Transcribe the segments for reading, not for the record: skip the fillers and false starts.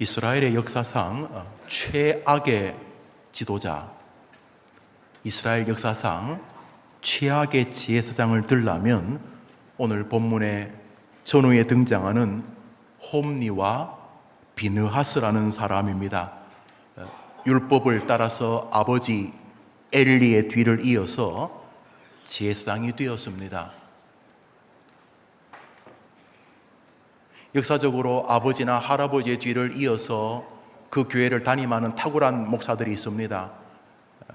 이스라엘의 역사상 최악의 지도자, 이스라엘 역사상 최악의 지혜사장을 들라면 오늘 본문의 전후에 등장하는 홈리와 비느하스라는 사람입니다. 율법을 따라서 아버지 엘리의 뒤를 이어서 지혜사장이 되었습니다. 역사적으로 아버지나 할아버지의 뒤를 이어서 그 교회를 담임하는 탁월한 목사들이 있습니다.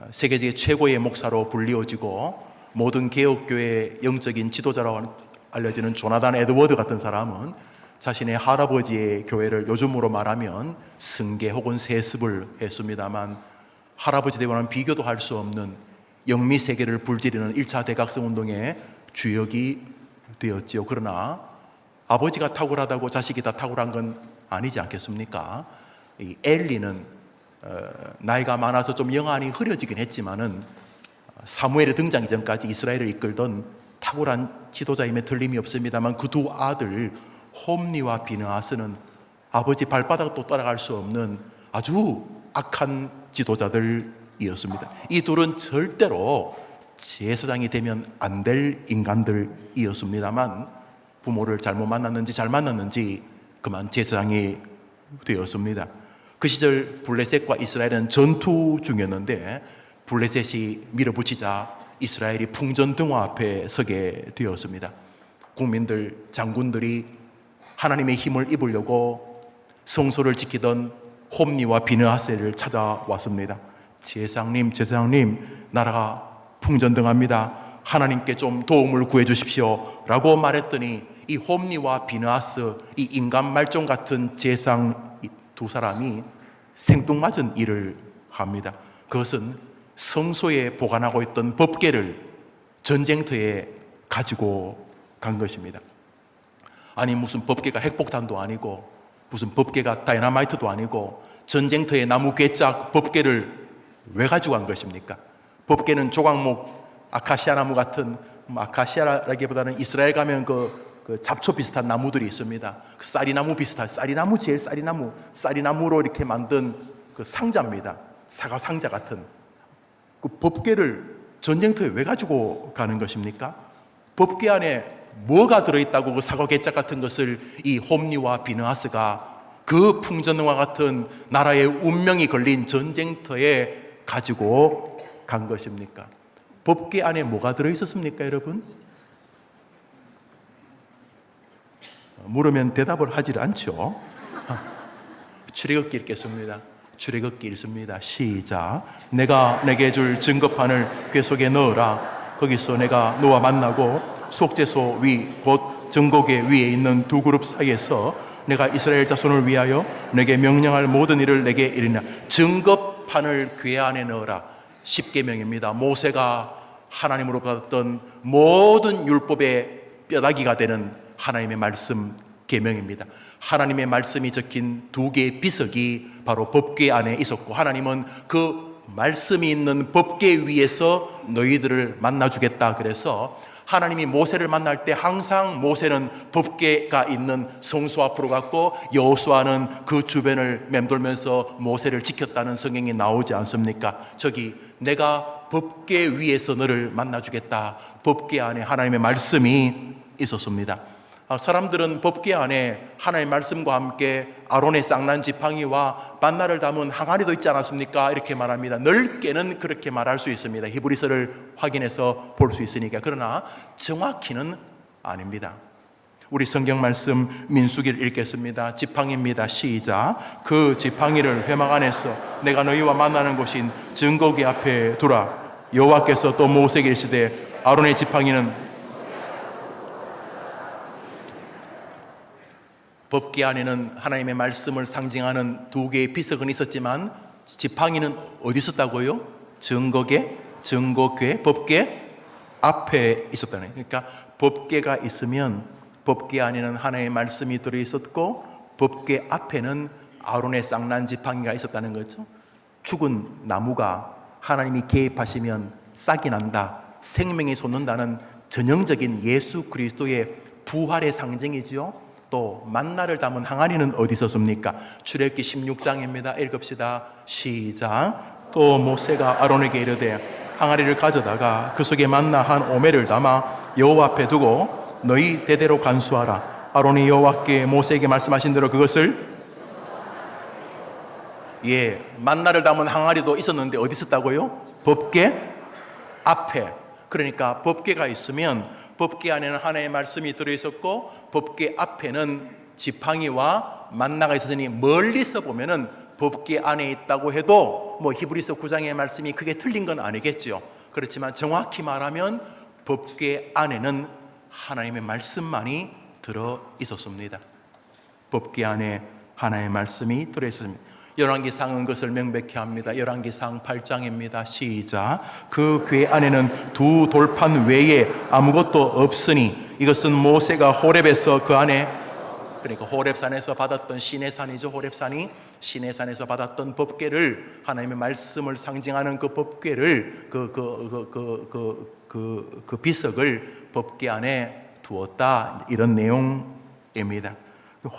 세계적인 최고의 목사로 불리워지고 모든 개혁교회의 영적인 지도자라고 알려지는 조나단 에드워드 같은 사람은 자신의 할아버지의 교회를 요즘으로 말하면 승계 혹은 세습을 했습니다만, 할아버지 되고는 비교도 할 수 없는 영미세계를 불지르는 1차 대각성 운동의 주역이 되었지요. 그러나 아버지가 탁월하다고 자식이 다 탁월한 건 아니지 않겠습니까? 이 엘리는 나이가 많아서 좀 영안이 흐려지긴 했지만은 사무엘의 등장 이전까지 이스라엘을 이끌던 탁월한 지도자임에 틀림이 없습니다만, 그 두 아들 홈리와 비느하스는 아버지 발바닥도 따라갈 수 없는 아주 악한 지도자들이었습니다. 이 둘은 절대로 제사장이 되면 안 될 인간들이었습니다만, 부모를 잘못 만났는지 잘 만났는지 그만 제사장이 되었습니다. 그 시절 블레셋과 이스라엘은 전투 중이었는데 블레셋이 밀어붙이자 이스라엘이 풍전등화 앞에 서게 되었습니다. 국민들, 장군들이 하나님의 힘을 입으려고 성소를 지키던 홈리와 비느하스를 찾아왔습니다. 제사장님, 나라가 풍전등합니다. 하나님께 좀 도움을 구해 주십시오 라고 말했더니 이 홈리와 비느하스, 이 인간 말종 같은 제사장 두 사람이 생뚱맞은 일을 합니다. 그것은 성소에 보관하고 있던 법궤를 전쟁터에 가지고 간 것입니다. 아니, 무슨 법궤가 핵폭탄도 아니고 무슨 법궤가 다이너마이트도 아니고 전쟁터에 나무 궤짝 법궤를 왜 가지고 간 것입니까? 법궤는 조각목 아카시아 나무 같은, 아카시아라기보다는 이스라엘 가면 그 잡초 비슷한 나무들이 있습니다. 그 쌀이나무 비슷한, 제일 쌀이나무로 이렇게 만든 그 상자입니다. 사과 상자 같은 그 법궤를 전쟁터에 왜 가지고 가는 것입니까? 법궤 안에 뭐가 들어있다고 그 사과 궤짝 같은 것을 이 홈리와 비느하스가 그 풍전등화 같은 나라의 운명이 걸린 전쟁터에 가지고 간 것입니까? 법궤 안에 뭐가 들어있었습니까, 여러분? 물으면 대답을 하질 않죠. 출애굽기 읽겠습니다. 출애굽기 읽습니다. 시작. 내가 내게 줄 증거판을 궤 속에 넣으라. 거기서 내가 너와 만나고 속죄소 위 곧 증거궤 위에 있는 두 그룹 사이에서 내가 이스라엘 자손을 위하여 내게 명령할 모든 일을 내게 이르냐. 증거판을 궤 안에 넣으라. 십계명입니다. 모세가 하나님으로 받았던 모든 율법의 뼈다귀가 되는 하나님의 말씀 계명입니다. 하나님의 말씀이 적힌 두 개의 비석이 바로 법궤 안에 있었고, 하나님은 그 말씀이 있는 법궤 위에서 너희들을 만나주겠다. 그래서 하나님이 모세를 만날 때 항상 모세는 법궤가 있는 성소 앞으로 갔고 여호수아는 그 주변을 맴돌면서 모세를 지켰다는 성경이 나오지 않습니까? 저기 내가 법궤 위에서 너를 만나주겠다. 법궤 안에 하나님의 말씀이 있었습니다. 사람들은 법궤 안에 하나님의 말씀과 함께 아론의 쌍난 지팡이와 만나를 담은 항아리도 있지 않았습니까? 이렇게 말합니다. 넓게는 그렇게 말할 수 있습니다. 히브리서를 확인해서 볼 수 있으니까. 그러나 정확히는 아닙니다. 우리 성경 말씀 민수기를 읽겠습니다. 지팡이입니다. 시작. 그 지팡이를 회막 안에서 내가 너희와 만나는 곳인 증거궤 앞에 두라. 여호와께서 또 모세에게 이르시되 아론의 지팡이는 법궤 안에는 하나님의 말씀을 상징하는 두 개의 비석은 있었지만 지팡이는 어디 있었다고요? 증거궤, 법궤 앞에 있었다는 거예요. 그러니까 법궤가 있으면 법궤 안에는 하나님의 말씀이 들어있었고 법궤 앞에는 아론의 쌍난 지팡이가 있었다는 거죠. 죽은 나무가 하나님이 개입하시면 싹이 난다, 생명이 솟는다는 전형적인 예수 그리스도의 부활의 상징이죠. 또 만나를 담은 항아리는 어디 있었습니까? 출애굽기 16장입니다. 읽읍시다. 시작. 또 모세가 아론에게 이르되 항아리를 가져다가 그 속에 만나 한 오매를 담아 여호와 앞에 두고 너희 대대로 간수하라. 아론이 여호와께 모세에게 말씀하신 대로 그것을 만나를 담은 항아리도 있었는데 어디 있었다고요? 법궤 앞에. 그러니까 법궤가 있으면 법궤 안에는 하나님의 말씀이 들어있었고 법궤 앞에는 지팡이와 만나가 있었으니 멀리서 보면은 법궤 안에 있다고 해도 뭐 히브리서 9장의 말씀이 크게 틀린 건 아니겠죠. 그렇지만 정확히 말하면 법궤 안에는 하나님의 말씀만이 들어 있었습니다. 법궤 안에 하나님의 말씀이 들어 있었습니다. 열왕기상은 그것을 명백히 합니다. 열왕기상 8장입니다. 시작. 그 궤 안에는 두 돌판 외에 아무것도 없으니 이것은 모세가 호렙에서 그 안에, 그러니까 호렙산에서 받았던 시내산이죠. 호렙산이 시내산에서 받았던 법궤를, 하나님의 말씀을 상징하는 그 법궤를, 그 비석을 법궤 안에 두었다, 이런 내용입니다.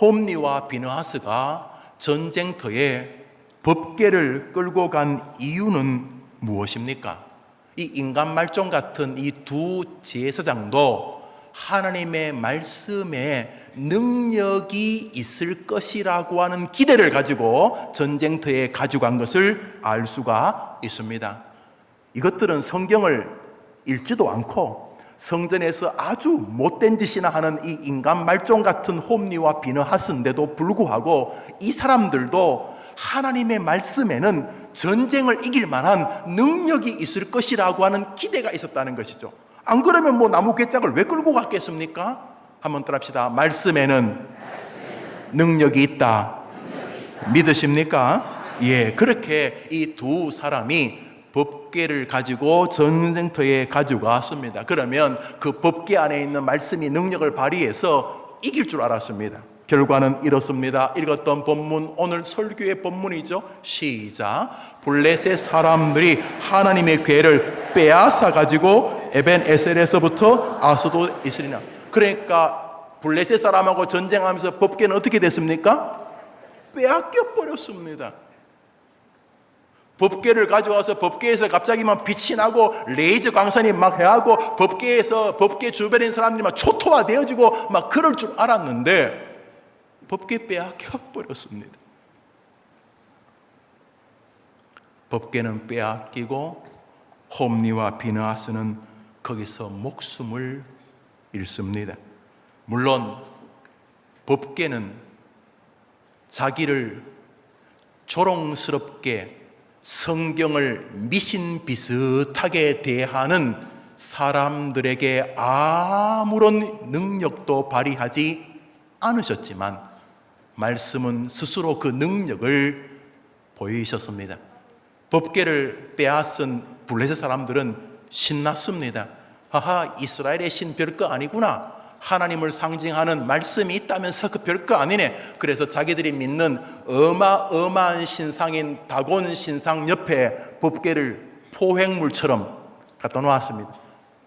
홈리와 비느하스가 전쟁터에 법궤를 끌고 간 이유는 무엇입니까? 이 인간 말종 같은 이 두 제사장도 하나님의 말씀에 능력이 있을 것이라고 하는 기대를 가지고 전쟁터에 가져간 것을 알 수가 있습니다. 이것들은 성경을 읽지도 않고 성전에서 아주 못된 짓이나 하는 이 인간 말종 같은 홈리와 비느하스인데도 불구하고 이 사람들도 하나님의 말씀에는 전쟁을 이길 만한 능력이 있을 것이라고 하는 기대가 있었다는 것이죠. 안 그러면 뭐 나무 궤짝을 왜 끌고 갔겠습니까? 한번 따라합시다. 말씀에는 능력이 있다. 믿으십니까? 그렇게 이 두 사람이 법궤를 가지고 전쟁터에 가지고 왔습니다. 그러면 그 법궤 안에 있는 말씀이 능력을 발휘해서 이길 줄 알았습니다. 결과는 이렇습니다. 읽었던 본문, 오늘 설교의 본문이죠. 시작. 블레셋 사람들이 하나님의 궤를 빼앗아 가지고 에벤에셀에서부터 아스도 있으리나. 그러니까 블레셋 사람하고 전쟁하면서 법궤는 어떻게 됐습니까? 빼앗겨 버렸습니다. 법궤를 가져와서 법궤에서 갑자기만 빛이 나고 레이저 광선이 막 해하고 법궤에서 법궤 주변에 있는 사람들이 막 초토화되어지고 막 그럴 줄 알았는데 법궤 빼앗겨 버렸습니다. 법궤는 빼앗기고 홈리와 비느하스는 거기서 목숨을 잃습니다. 물론 법궤는 자기를 조롱스럽게 성경을 미신 비슷하게 대하는 사람들에게 아무런 능력도 발휘하지 않으셨지만 말씀은 스스로 그 능력을 보이셨습니다. 법궤를 빼앗은 블레셋 사람들은 신났습니다. 하하, 이스라엘의 신 별거 아니구나. 하나님을 상징하는 말씀이 있다면서 그 별거 아니네. 그래서 자기들이 믿는 어마어마한 신상인 다곤 신상 옆에 법궤를 포획물처럼 갖다 놓았습니다.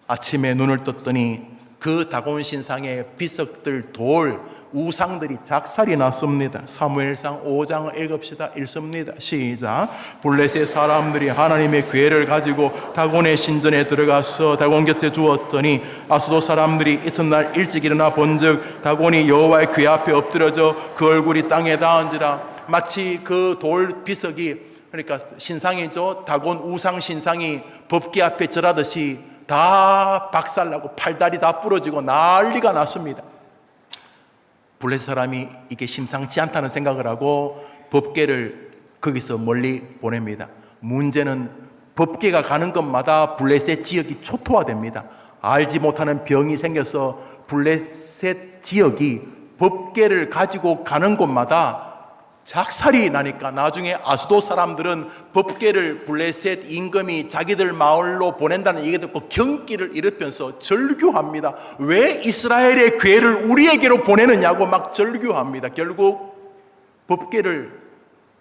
아침에 눈을 떴더니 그 다곤 신상의 비석들, 돌, 우상들이 작살이 났습니다. 사무엘상 5장을 읽읍시다. 읽습니다. 시작. 블레셋 사람들이 하나님의 궤를 가지고 다곤의 신전에 들어가서 다곤 곁에 두었더니 아수도 사람들이 이튿날 일찍 일어나 본즉 다곤이 여호와의 궤 앞에 엎드려져 그 얼굴이 땅에 닿은지라. 마치 그 돌 비석이, 그러니까 신상이죠, 다곤 우상 신상이 법궤 앞에 절하듯이 다 박살나고 팔다리 다 부러지고 난리가 났습니다. 블레셋 사람이 이게 심상치 않다는 생각을 하고 법궤를 거기서 멀리 보냅니다. 문제는 법궤가 가는 곳마다 블레셋 지역이 초토화됩니다. 알지 못하는 병이 생겨서 블레셋 지역이 법궤를 가지고 가는 곳마다 작살이 나니까 나중에 아수도 사람들은 법궤를 블레셋 임금이 자기들 마을로 보낸다는 얘기 듣고 경기를 일으키면서 절규합니다. 왜 이스라엘의 궤를 우리에게로 보내느냐고 막 절규합니다. 결국 법궤를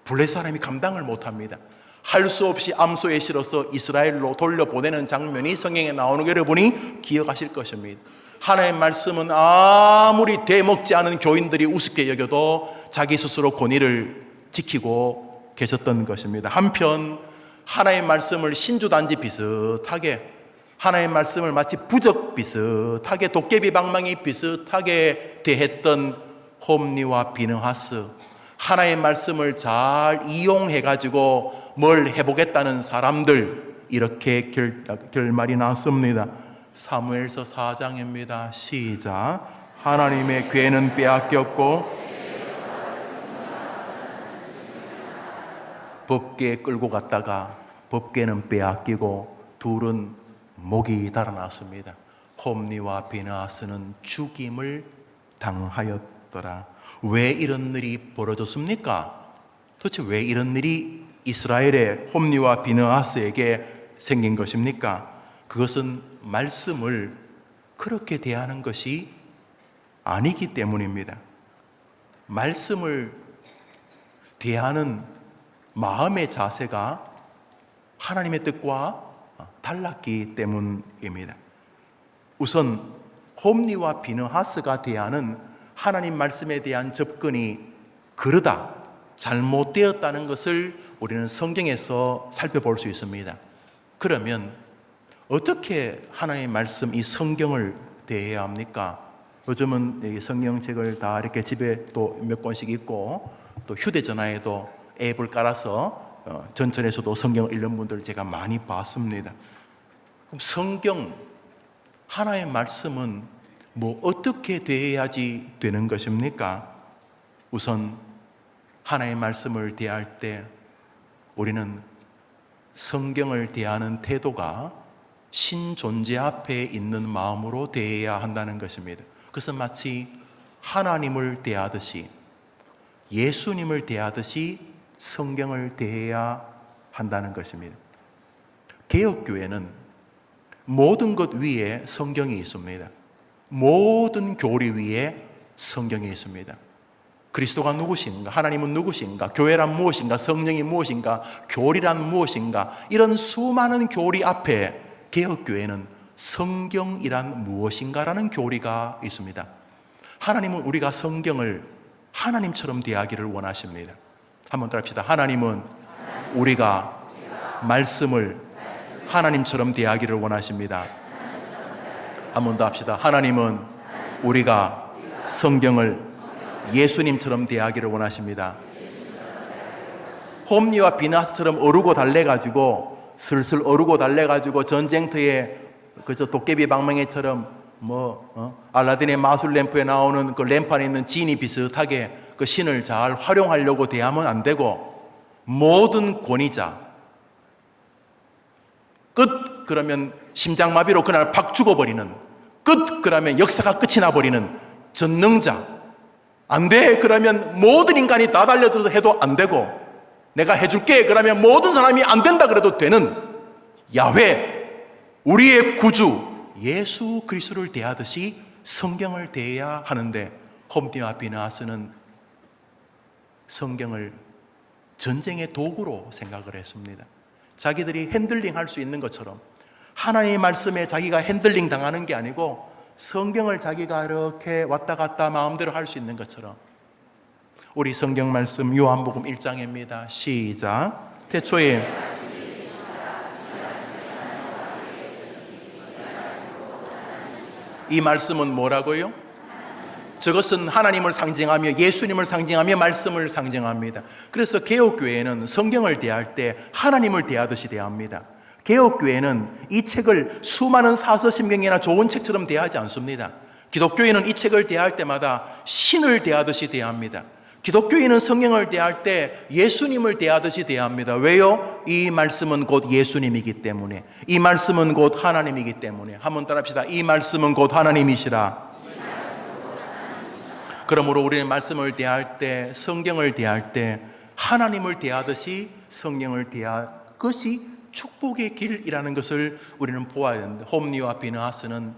블레셋 사람이 감당을 못합니다. 할 수 없이 암소에 실어서 이스라엘로 돌려보내는 장면이 성경에 나오는 걸 여러분이 기억하실 것입니다. 하나님의 말씀은 아무리 되먹지 않은 교인들이 우습게 여겨도 자기 스스로 권위를 지키고 계셨던 것입니다. 한편 하나님의 말씀을 신주단지 비슷하게, 하나님의 말씀을 마치 부적 비슷하게, 도깨비 방망이 비슷하게 대했던 홈리와 비느하스, 하나님의 말씀을 잘 이용해가지고 뭘 해보겠다는 사람들, 이렇게 결말이 났습니다. 사무엘서 4장입니다. 시작. 하나님의 괴는 빼앗겼고 법궤에 끌고 갔다가 법궤는 빼앗기고 둘은 목이 달아났습니다. 홈리와 비느하스는 죽임을 당하였더라. 왜 이런 일이 벌어졌습니까? 도대체 왜 이런 일이 이스라엘의 홈리와 비느하스에게 생긴 것입니까? 그것은 말씀을 그렇게 대하는 것이 아니기 때문입니다. 말씀을 대하는 마음의 자세가 하나님의 뜻과 달랐기 때문입니다. 우선 홈리와 비느하스가 대하는 하나님 말씀에 대한 접근이 그러다, 잘못되었다는 것을 우리는 성경에서 살펴볼 수 있습니다. 그러면 어떻게 하나님의 말씀, 이 성경을 대해야 합니까? 요즘은 성경책을 다 이렇게 집에 또 몇 권씩 있고, 또 휴대전화에도 앱을 깔아서 전천에서도 성경을 읽는 분들 제가 많이 봤습니다. 그럼 성경, 하나님의 말씀은 뭐 어떻게 대해야지 되는 것입니까? 우선 하나님의 말씀을 대할 때 우리는 성경을 대하는 태도가 신존재 앞에 있는 마음으로 대해야 한다는 것입니다. 그것은 마치 하나님을 대하듯이, 예수님을 대하듯이 성경을 대해야 한다는 것입니다. 개혁교회는 모든 것 위에 성경이 있습니다. 모든 교리 위에 성경이 있습니다. 그리스도가 누구신가? 하나님은 누구신가? 교회란 무엇인가? 성령이 무엇인가? 교리란 무엇인가? 이런 수많은 교리 앞에 개혁교회는 성경이란 무엇인가라는 교리가 있습니다. 하나님은 우리가 성경을 하나님처럼 대하기를 원하십니다. 한번 따라합시다. 하나님은 우리가 말씀을 하나님처럼 대하기를 원하십니다. 한번 더 합시다. 하나님은 우리가 성경을 예수님처럼 대하기를 원하십니다. 홈리와 비느하스처럼 어르고 달래가지고, 슬슬 어르고 달래가지고 전쟁터에 그저 도깨비 방망이처럼 알라딘의 마술 램프에 나오는 그 램판에 있는 진이 비슷하게 그 신을 잘 활용하려고 대하면 안 되고, 모든 권위자, 끝 그러면 심장마비로 그날 팍 죽어버리는, 끝 그러면 역사가 끝이 나버리는 전능자, 안 돼 그러면 모든 인간이 다 달려들어서 해도 안 되고, 내가 해줄게 그러면 모든 사람이 안 된다 그래도 되는 야훼, 우리의 구주 예수 그리스도를 대하듯이 성경을 대해야 하는데, 홈리와 비느하스는 성경을 전쟁의 도구로 생각을 했습니다. 자기들이 핸들링 할 수 있는 것처럼, 하나님의 말씀에 자기가 핸들링 당하는 게 아니고 성경을 자기가 이렇게 왔다 갔다 마음대로 할 수 있는 것처럼. 우리 성경 말씀 요한복음 1장입니다. 시작. 태초에 이 말씀은 뭐라고요? 저것은 하나님을 상징하며 예수님을 상징하며 말씀을 상징합니다. 그래서 개혁교회는 성경을 대할 때 하나님을 대하듯이 대합니다. 개혁교회는 이 책을 수많은 사서신경이나 좋은 책처럼 대하지 않습니다. 기독교인은 이 책을 대할 때마다 신을 대하듯이 대합니다. 기독교인은 성경을 대할 때 예수님을 대하듯이 대합니다. 왜요? 이 말씀은 곧 예수님이기 때문에, 이 말씀은 곧 하나님이기 때문에. 한번 따라합시다. 이 말씀은 곧 하나님이시라. 그러므로 우리는 말씀을 대할 때, 성경을 대할 때 하나님을 대하듯이 성경을 대할 것이 축복의 길이라는 것을 우리는 보아야 되는데, 홈리와 비느하스는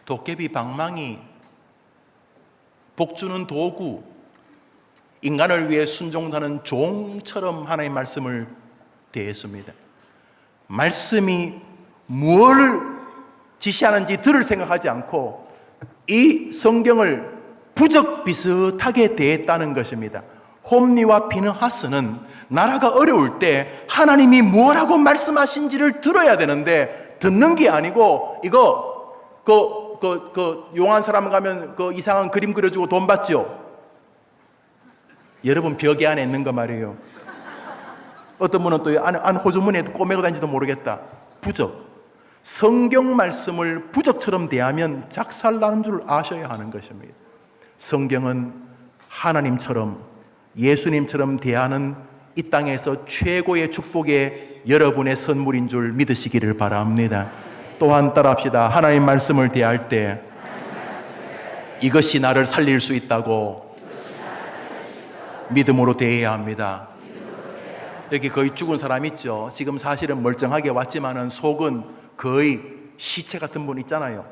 도깨비 방망이, 복주는 도구, 인간을 위해 순종하는 종처럼 하나님의 말씀을 대했습니다. 말씀이 무엇을 지시하는지 들을 생각하지 않고 이 성경을 부적 비슷하게 대했다는 것입니다. 홈리와 비느하스는 나라가 어려울 때 하나님이 뭐라고 말씀하신지를 들어야 되는데 듣는 게 아니고 이거 용한 사람 가면 그 이상한 그림 그려주고 돈 받죠. 여러분 벽에 안에 있는 거 말이에요. 어떤 분은 또 안 호주머니에 꼬매고 다니지도 모르겠다. 부적. 성경 말씀을 부적처럼 대하면 작살나는 줄 아셔야 하는 것입니다. 성경은 하나님처럼 예수님처럼 대하는 이 땅에서 최고의 축복의 여러분의 선물인 줄 믿으시기를 바랍니다. 또한 따라합시다. 하나님 말씀을 대할 때 이것이 나를 살릴 수 있다고 믿음으로 대해야 합니다. 여기 거의 죽은 사람 있죠. 지금 사실은 멀쩡하게 왔지만은 속은 거의 시체 같은 분 있잖아요.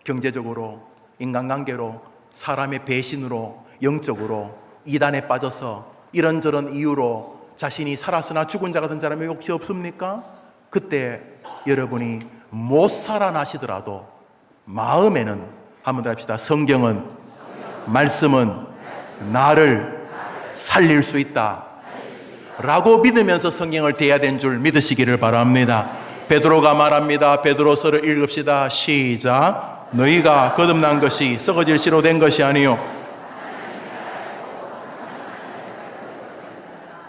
경제적으로, 인간관계로, 사람의 배신으로, 영적으로 이단에 빠져서 이런저런 이유로 자신이 살았으나 죽은 자 같은 사람이 혹시 없습니까? 그때 여러분이 못 살아나시더라도 마음에는 한번 더 합시다. 성경은, 말씀은 나를 살릴 수 있다 라고 믿으면서 성경을 대해야 되는 줄 믿으시기를 바랍니다. 베드로가 말합니다. 베드로서를 읽읍시다. 시작. 너희가 거듭난 것이 썩어질 씨로 된 것이 아니요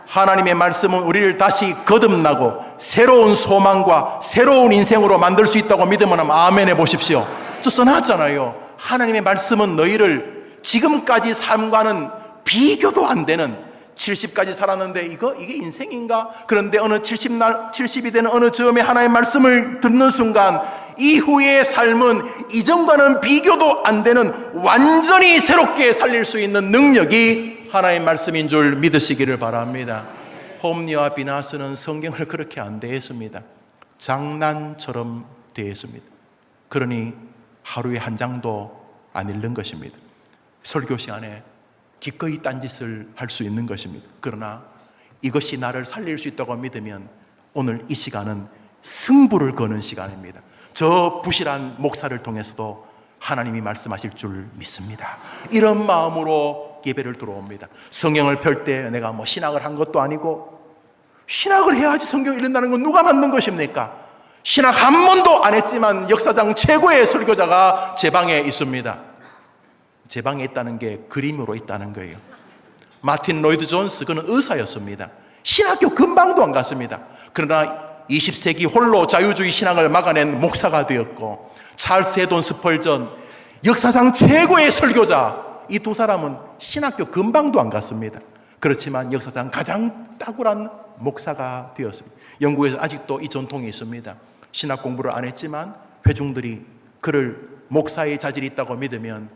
하나님의 말씀은 우리를 다시 거듭나고 새로운 소망과 새로운 인생으로 만들 수 있다고 믿으면 아멘 해보십시오. 저 써놨잖아요. 하나님의 말씀은 너희를 지금까지 삶과는 비교도 안 되는 70까지 살았는데 이게 인생인가? 그런데 어느 70이 되는 어느 즈음에 하나님의 말씀을 듣는 순간 이후의 삶은 이전과는 비교도 안 되는 완전히 새롭게 살릴 수 있는 능력이 하나님의 말씀인 줄 믿으시기를 바랍니다. 홈리와 비나스는 성경을 그렇게 안 대했습니다. 장난처럼 대했습니다. 그러니 하루에 한 장도 안 읽는 것입니다. 설교 시간에 기꺼이 딴짓을 할 수 있는 것입니다. 그러나 이것이 나를 살릴 수 있다고 믿으면 오늘 이 시간은 승부를 거는 시간입니다. 저 부실한 목사를 통해서도 하나님이 말씀하실 줄 믿습니다. 이런 마음으로 예배를 들어옵니다. 성경을 펼 때 내가 신학을 한 것도 아니고, 신학을 해야지 성경을 읽는다는 건 누가 만든 것입니까? 신학 한 번도 안 했지만 역사상 최고의 설교자가 제 방에 있습니다. 제 방에 있다는 게 그림으로 있다는 거예요. 마틴 로이드 존스, 그는 의사였습니다. 신학교 근방도 안 갔습니다. 그러나 20세기 홀로 자유주의 신학을 막아낸 목사가 되었고, 찰스 헤돈 스펄전, 역사상 최고의 설교자, 이 두 사람은 신학교 근방도 안 갔습니다. 그렇지만 역사상 가장 탁월한 목사가 되었습니다. 영국에서 아직도 이 전통이 있습니다. 신학 공부를 안 했지만 회중들이 그를 목사의 자질이 있다고 믿으면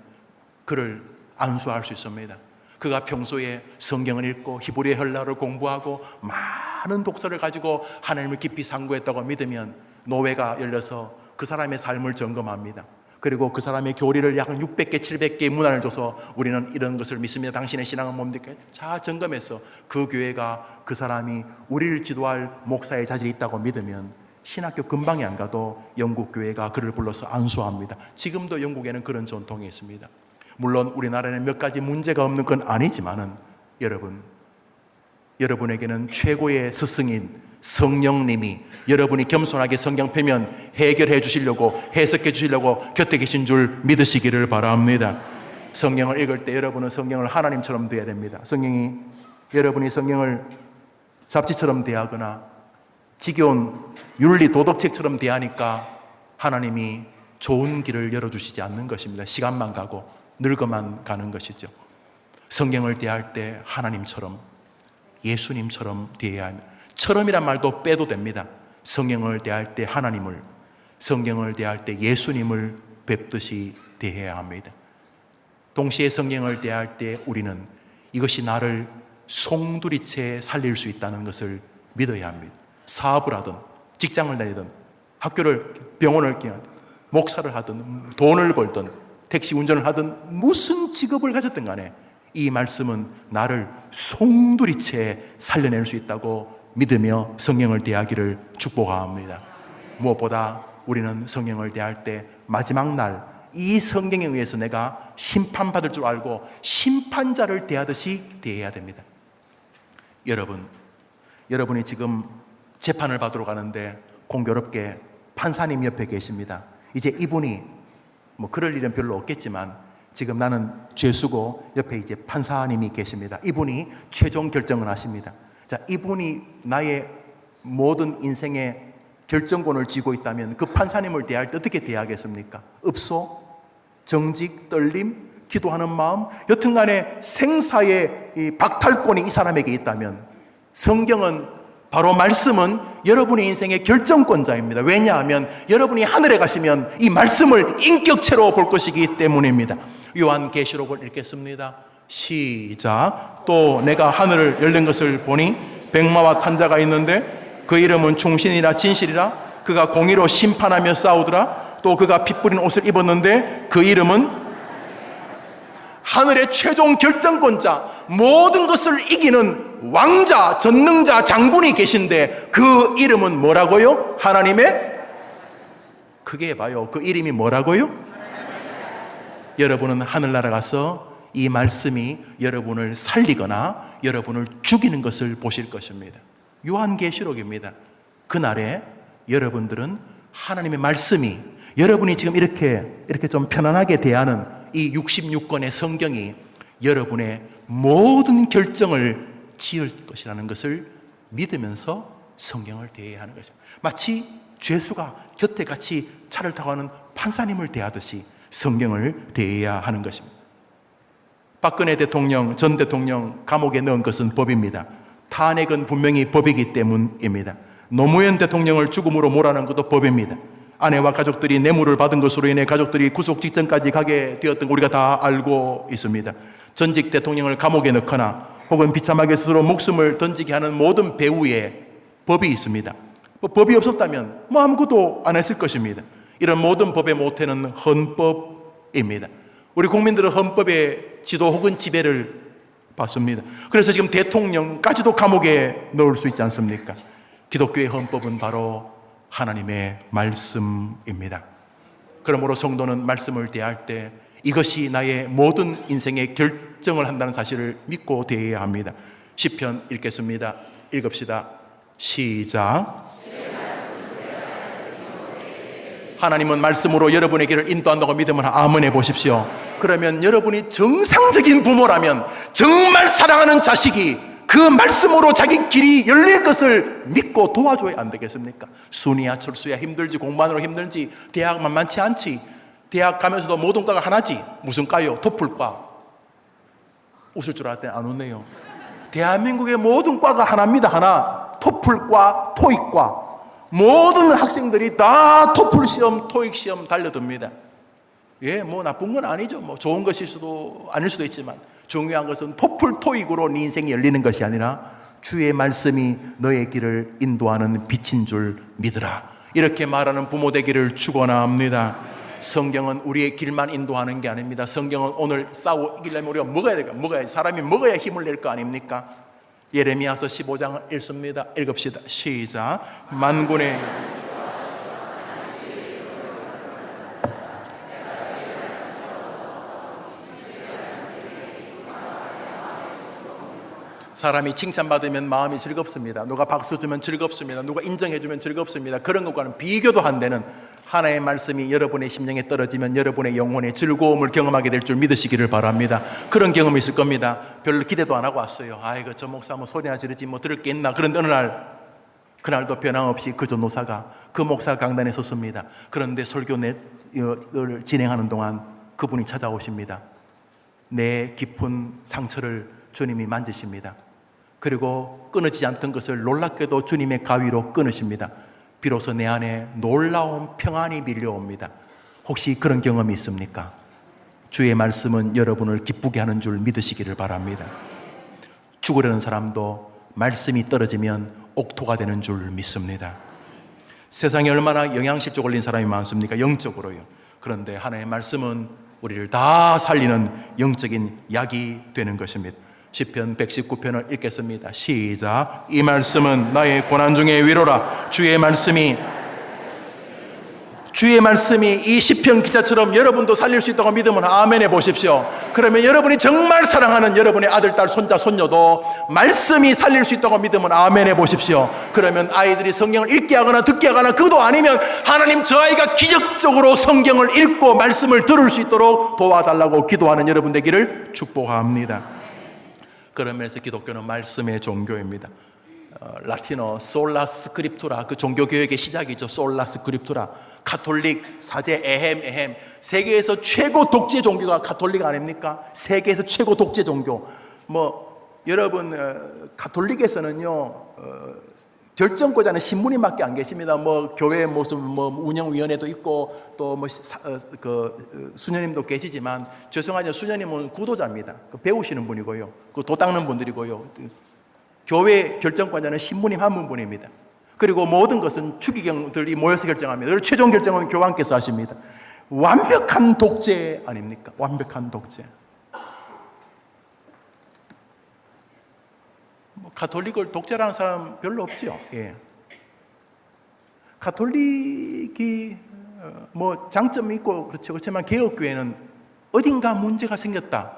그를 안수할 수 있습니다. 그가 평소에 성경을 읽고 히브리어 헬라어를 공부하고 많은 독서를 가지고 하나님을 깊이 상고했다고 믿으면 노회가 열려서 그 사람의 삶을 점검합니다. 그리고 그 사람의 교리를 약 600개, 700개의 문안을 줘서 우리는 이런 것을 믿습니다. 당신의 신앙은 뭡니까? 자, 점검해서 그 교회가 그 사람이 우리를 지도할 목사의 자질이 있다고 믿으면 신학교 근방에 안 가도 영국 교회가 그를 불러서 안수합니다. 지금도 영국에는 그런 전통이 있습니다. 물론 우리나라에는 몇 가지 문제가 없는 건 아니지만은 여러분에게는 최고의 스승인 성령님이 여러분이 겸손하게 성경 펴면 해결해 주시려고, 해석해 주시려고 곁에 계신 줄 믿으시기를 바랍니다. 성경을 읽을 때 여러분은 성경을 하나님처럼 대해야 됩니다. 여러분이 성경을 잡지처럼 대하거나 지겨운 윤리 도덕책처럼 대하니까 하나님이 좋은 길을 열어주시지 않는 것입니다. 시간만 가고 늙어만 가는 것이죠. 성경을 대할 때 하나님처럼, 예수님처럼 대해야 합니다. 처럼이란 말도 빼도 됩니다. 성경을 대할 때 하나님을, 성경을 대할 때 예수님을 뵙듯이 대해야 합니다. 동시에 성경을 대할 때 우리는 이것이 나를 송두리째 살릴 수 있다는 것을 믿어야 합니다. 사업을 하든 직장을 다니든 병원을 하든 목사를 하든 돈을 벌든 택시 운전을 하든 무슨 직업을 가졌든 간에 이 말씀은 나를 송두리째 살려낼 수 있다고 믿으며 성경을 대하기를 축복합니다. 무엇보다 우리는 성경을 대할 때 마지막 날 이 성경에 의해서 내가 심판받을 줄 알고 심판자를 대하듯이 대해야 됩니다. 여러분이 지금 재판을 받으러 가는데 공교롭게 판사님 옆에 계십니다. 이제 이분이 그럴 일은 별로 없겠지만 지금 나는 죄수고 옆에 이제 판사님이 계십니다. 이분이 최종 결정을 하십니다. 자, 이분이 나의 모든 인생의 결정권을 쥐고 있다면 그 판사님을 대할 때 어떻게 대하겠습니까? 읍소, 정직, 떨림, 기도하는 마음, 여튼간에 생사의 이 박탈권이 이 사람에게 있다면 성경은 바로 말씀은 여러분의 인생의 결정권자입니다. 왜냐하면 여러분이 하늘에 가시면 이 말씀을 인격체로 볼 것이기 때문입니다. 요한계시록을 읽겠습니다. 시작. 또 내가 하늘을 열린 것을 보니 백마와 탄자가 있는데 그 이름은 충신이라 진실이라 그가 공의로 심판하며 싸우더라. 또 그가 피 뿌린 옷을 입었는데 그 이름은 하늘의 최종 결정권자, 모든 것을 이기는 왕자, 전능자, 장군이 계신데 그 이름은 뭐라고요? 하나님의, 크게 해봐요. 그 이름이 뭐라고요? 여러분은 하늘나라 가서 이 말씀이 여러분을 살리거나 여러분을 죽이는 것을 보실 것입니다. 요한계시록입니다. 그날에 여러분들은 하나님의 말씀이, 여러분이 지금 이렇게 좀 편안하게 대하는 이 66권의 성경이 여러분의 모든 결정을 지을 것이라는 것을 믿으면서 성경을 대해야 하는 것입니다. 마치 죄수가 곁에 같이 차를 타고 가는 판사님을 대하듯이 성경을 대해야 하는 것입니다. 박근혜 대통령, 전 대통령 감옥에 넣은 것은 법입니다. 탄핵은 분명히 법이기 때문입니다. 노무현 대통령을 죽음으로 몰아넣은 것도 법입니다. 아내와 가족들이 뇌물을 받은 것으로 인해 가족들이 구속 직전까지 가게 되었던 거 우리가 다 알고 있습니다. 전직 대통령을 감옥에 넣거나 혹은 비참하게 스스로 목숨을 던지게 하는 모든 배후에 법이 있습니다. 법이 없었다면 아무것도 안 했을 것입니다. 이런 모든 법의 모태는 헌법입니다. 우리 국민들은 헌법의 지도 혹은 지배를 받습니다. 그래서 지금 대통령까지도 감옥에 넣을 수 있지 않습니까? 기독교의 헌법은 바로 하나님의 말씀입니다. 그러므로 성도는 말씀을 대할 때 이것이 나의 모든 인생의 결정을 한다는 사실을 믿고 대해야 합니다. 시편 읽겠습니다. 읽읍시다. 시작. 하나님은 말씀으로 여러분의 길을 인도한다고 믿음을 아멘 해보십시오. 그러면 여러분이 정상적인 부모라면 정말 사랑하는 자식이 그 말씀으로 자기 길이 열릴 것을 믿고 도와줘야 안 되겠습니까? 순이야 철수야 힘들지, 공부하느라 힘들지, 대학 만만치 않지, 대학 가면서도 모든 과가 하나지. 무슨 과요? 토플과. 웃을 줄 알았더니 안 웃네요. 대한민국의 모든 과가 하나입니다. 하나. 토플과, 토익과. 모든 학생들이 다 토플 시험, 토익 시험 달려듭니다. 나쁜 건 아니죠. 좋은 것일 수도 아닐 수도 있지만 중요한 것은 토플, 토익으로 네 인생이 열리는 것이 아니라 주의 말씀이 너의 길을 인도하는 빛인 줄 믿으라. 이렇게 말하는 부모 되기를 축원합니다. 성경은 우리의 길만 인도하는 게 아닙니다. 성경은 오늘 싸워 이기려면 우리가 먹어야 사람이 먹어야 힘을 낼 거 아닙니까? 예레미야서 15장을 읽습니다. 읽읍시다. 시작. 만군의 사람이 칭찬받으면 마음이 즐겁습니다. 누가 박수 주면 즐겁습니다. 누가 인정해 주면 즐겁습니다. 그런 것과는 비교도 안 되는 하나의 말씀이 여러분의 심령에 떨어지면 여러분의 영혼의 즐거움을 경험하게 될 줄 믿으시기를 바랍니다. 그런 경험이 있을 겁니다. 별로 기대도 안 하고 왔어요. 아이고 저 목사 소리나 지르지 들을 게 있나. 그런데 어느 날 그날도 변함없이 그 전도사가 그 목사 강단에 섰습니다. 그런데 설교를 진행하는 동안 그분이 찾아오십니다. 내 깊은 상처를 주님이 만지십니다. 그리고 끊어지지 않던 것을 놀랍게도 주님의 가위로 끊으십니다. 비로소 내 안에 놀라운 평안이 밀려옵니다. 혹시 그런 경험이 있습니까? 주의 말씀은 여러분을 기쁘게 하는 줄 믿으시기를 바랍니다. 죽으려는 사람도 말씀이 떨어지면 옥토가 되는 줄 믿습니다. 세상에 얼마나 영양실조 걸린 사람이 많습니까? 영적으로요. 그런데 하나님의 말씀은 우리를 다 살리는 영적인 약이 되는 것입니다. 시편 119편을 읽겠습니다. 시작. 이 말씀은 나의 고난 중에 위로라. 주의 말씀이 주의 말씀이 이 시편 기자처럼 여러분도 살릴 수 있다고 믿으면 아멘 해보십시오. 그러면 여러분이 정말 사랑하는 여러분의 아들, 딸, 손자, 손녀도 말씀이 살릴 수 있다고 믿으면 아멘 해보십시오. 그러면 아이들이 성경을 읽게 하거나 듣게 하거나, 그도 아니면 하나님 저 아이가 기적적으로 성경을 읽고 말씀을 들을 수 있도록 도와달라고 기도하는 여러분 되기를 축복합니다. 그런 면에서 기독교는 말씀의 종교입니다. 라틴어 솔라 스크립투라, 그 종교교육의 시작이죠. 솔라 스크립투라. 가톨릭 사제 에헴. 세계에서 최고 독재 종교가 가톨릭 아닙니까? 세계에서 최고 독재 종교. 여러분, 가톨릭에서는요, 결정권자는 신부님밖에 안 계십니다. 교회 무슨 운영위원회도 있고, 또 수녀님도 계시지만, 죄송하지만 수녀님은 구도자입니다. 배우시는 분이고요. 도 닦는 분들이고요. 교회 결정권자는 신부님 한 분뿐입니다. 그리고 모든 것은 추기경들이 모여서 결정합니다. 그리고 최종 결정은 교황께서 하십니다. 완벽한 독재 아닙니까? 완벽한 독재. 가톨릭을 독재라는 사람 별로 없지요. 예. 가톨릭이 장점이 있고 그렇지만 개혁교회는 어딘가 문제가 생겼다.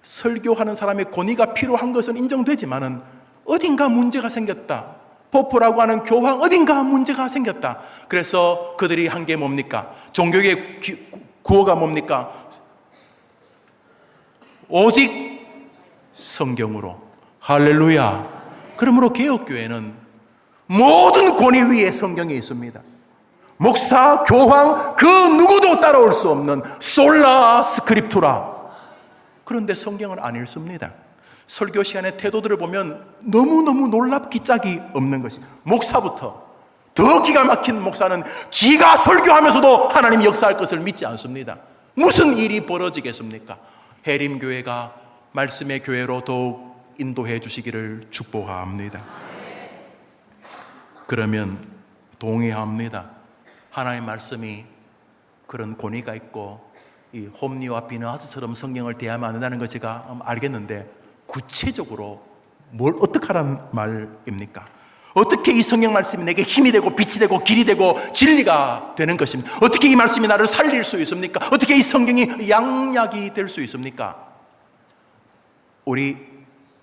설교하는 사람의 권위가 필요한 것은 인정되지만은 어딘가 문제가 생겼다. 포프라고 하는 교황 어딘가 문제가 생겼다. 그래서 그들이 한 게 뭡니까? 종교의 구호가 뭡니까? 오직 성경으로. 할렐루야. 그러므로 개혁교회는 모든 권위 위에 성경이 있습니다. 목사, 교황, 그 누구도 따라올 수 없는 솔라 스크립투라. 그런데 성경을 안 읽습니다. 설교 시간의 태도들을 보면 너무너무 놀랍기 짝이 없는 것이, 목사부터 더 기가 막힌 목사는 지가 설교하면서도 하나님이 역사할 것을 믿지 않습니다. 무슨 일이 벌어지겠습니까? 해림교회가 말씀의 교회로 더욱 인도해 주시기를 축복합니다. 그러면 동의합니다. 하나님의 말씀이 그런 권위가 있고 이 홈리와 비느하스처럼 성경을 대하면 안 된다는 거 제가 알겠는데, 구체적으로 뭘 어떻게 하라는 말입니까? 어떻게 이 성경 말씀이 내게 힘이 되고 빛이 되고 길이 되고 진리가 되는 것입니까? 어떻게 이 말씀이 나를 살릴 수 있습니까? 어떻게 이 성경이 양약이 될 수 있습니까? 우리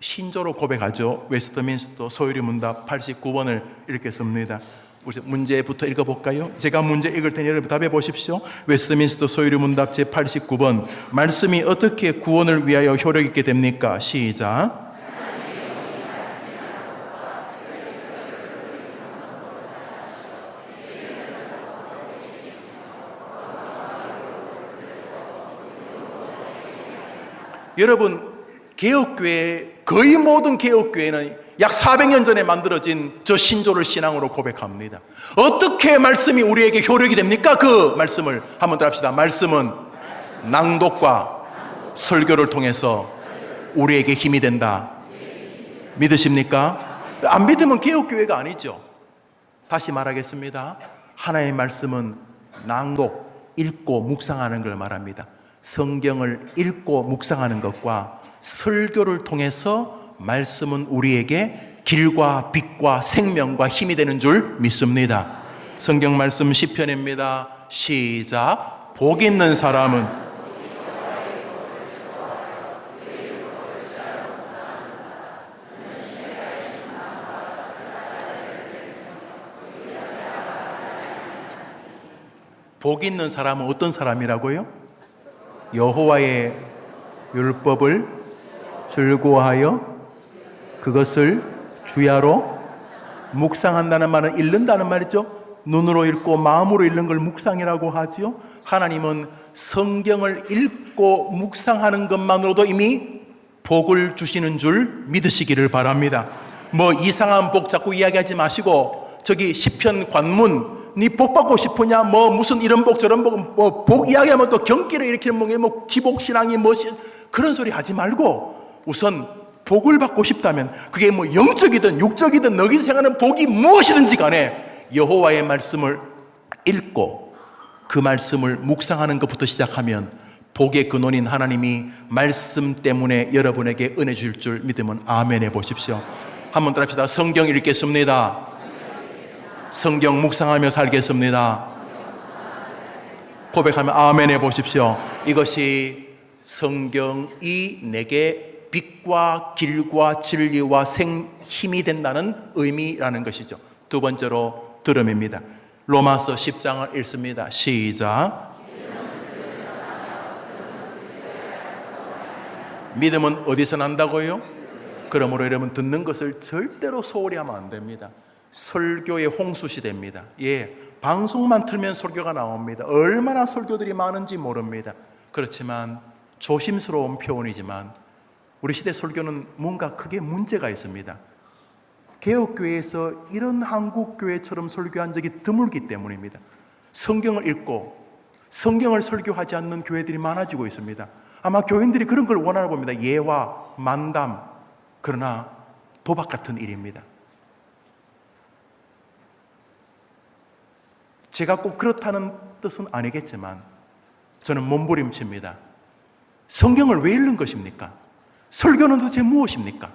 신조로 고백하죠. 웨스트민스터 소유리 문답 89번을 읽겠습니다. 우리 문제부터 읽어볼까요? 제가 문제 읽을 테니 여러분 답해 보십시오. 웨스트민스터 소유리 문답 제89번. 말씀이 어떻게 구원을 위하여 효력 있게 됩니까? 시작. 여러분, 개혁교회, 거의 모든 개혁교회는 약 400년 전에 만들어진 저 신조를 신앙으로 고백합니다. 어떻게 말씀이 우리에게 효력이 됩니까? 그 말씀을 한번 더 합시다. 말씀은 낭독과 설교를 통해서 우리에게 힘이 된다. 믿으십니까? 안 믿으면 개혁교회가 아니죠. 다시 말하겠습니다. 하나님의 말씀은 낭독, 읽고 묵상하는 걸 말합니다. 성경을 읽고 묵상하는 것과 설교를 통해서 말씀은 우리에게 길과 빛과 생명과 힘이 되는 줄 믿습니다. 성경 말씀 시편입니다. 시작. 복 있는 사람은 복 있는 사람은 어떤 사람이라고요? 여호와의 율법을 즐거워하여 그것을 주야로 묵상한다는 말은 읽는다는 말이죠. 눈으로 읽고 마음으로 읽는 걸 묵상이라고 하지요. 하나님은 성경을 읽고 묵상하는 것만으로도 이미 복을 주시는 줄 믿으시기를 바랍니다. 이상한 복 자꾸 이야기하지 마시고, 저기 시편 관문 네 복 받고 싶으냐? 무슨 이런 복 저런 복, 복 이야기하면 또 경기를 일으키는 기복신앙이 그런 소리 하지 말고, 우선 복을 받고 싶다면 그게 영적이든 육적이든 너희들 생각하는 복이 무엇이든지 간에 여호와의 말씀을 읽고 그 말씀을 묵상하는 것부터 시작하면 복의 근원인 하나님이 말씀 때문에 여러분에게 은혜 주실 줄 믿으면 아멘 해보십시오. 한번 따라합시다. 성경 읽겠습니다. 성경 묵상하며 살겠습니다. 고백하면 아멘 해보십시오. 이것이 성경이 내게 빛과 길과 진리와 힘이 된다는 의미라는 것이죠. 두 번째로 들음입니다. 로마서 10장을 읽습니다. 시작. 믿음은 어디서 난다고요? 그러므로 여러분, 듣는 것을 절대로 소홀히 하면 안 됩니다. 설교의 홍수시대입니다. 예, 방송만 틀면 설교가 나옵니다. 얼마나 설교들이 많은지 모릅니다. 그렇지만 조심스러운 표현이지만 우리 시대 설교는 뭔가 크게 문제가 있습니다. 개혁교회에서 이런 한국교회처럼 설교한 적이 드물기 때문입니다. 성경을 읽고 성경을 설교하지 않는 교회들이 많아지고 있습니다. 아마 교인들이 그런 걸 원하나 봅니다. 예와 만담, 그러나 도박 같은 일입니다. 제가 꼭 그렇다는 뜻은 아니겠지만 저는 몸부림칩니다. 성경을 왜 읽는 것입니까? 설교는 도대체 무엇입니까?